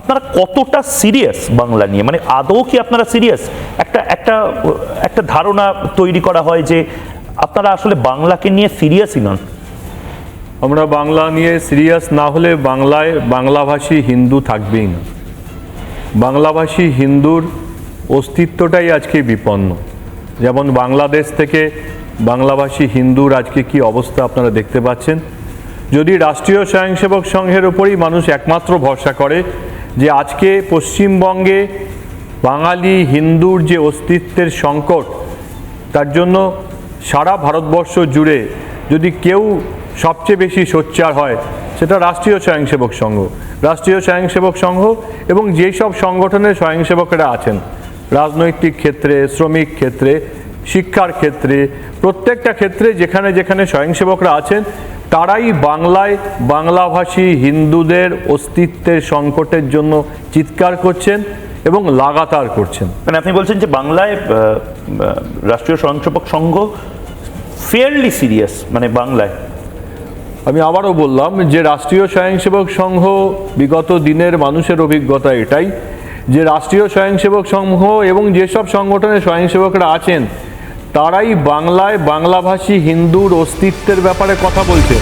আপনারা কতটা সিরিয়াস বাংলা নিয়ে, মানে আদৌ কি আপনারা সিরিয়াস? একটা একটা একটা ধারণা তৈরি করা হয় যে আপনারা আসলে বাংলাকে নিয়ে সিরিয়াসই নন। আমরা বাংলা নিয়ে সিরিয়াস না হলে বাংলায় বাংলাভাষী হিন্দু থাকবেই না। বাংলাভাষী হিন্দুর অস্তিত্বটাই আজকে বিপন্ন। যেমন বাংলাদেশ থেকে বাংলাভাষী হিন্দুর আজকে কি অবস্থা আপনারা দেখতে পাচ্ছেন। যদি রাষ্ট্রীয় স্বয়ংসেবক সংঘের উপরই মানুষ একমাত্র ভরসা করে যে আজকে পশ্চিমবঙ্গে বাঙালি হিন্দুর যে অস্তিত্বের সংকট, তার জন্য সারা ভারতবর্ষ জুড়ে যদি কেউ সবচেয়ে বেশি সোচ্চার হয় সেটা রাষ্ট্রীয় স্বয়ংসেবক সংঘ। রাষ্ট্রীয় স্বয়ংসেবক সংঘ এবং যেই সব সংগঠনের স্বয়ংসেবকরা আছেন, রাজনৈতিক ক্ষেত্রে, শ্রমিক ক্ষেত্রে, শিক্ষার ক্ষেত্রে, প্রত্যেকটা ক্ষেত্রে যেখানে যেখানে স্বয়ংসেবকরা আছেন, তারাই বাংলায় বাংলাভাষী হিন্দুদের অস্তিত্বের সংকটের জন্য চিৎকার করছেন এবং লাগাতার করছেন। মানে আপনি বলছেন যে বাংলায় রাষ্ট্রীয় স্বয়ংসেবক সংঘ ফেয়ারলি সিরিয়াস, মানে বাংলায়। আমি আবারও বললাম যে রাষ্ট্রীয় স্বয়ংসেবক সংঘ, বিগত দিনের মানুষের অভিজ্ঞতা এটাই যে রাষ্ট্রীয় স্বয়ংসেবক সংঘ এবং যেসব সংগঠনের স্বয়ংসেবকরা আছেন তারাই বাংলায় বাংলাভাষী হিন্দুর অস্তিত্বের ব্যাপারে কথা বলছে।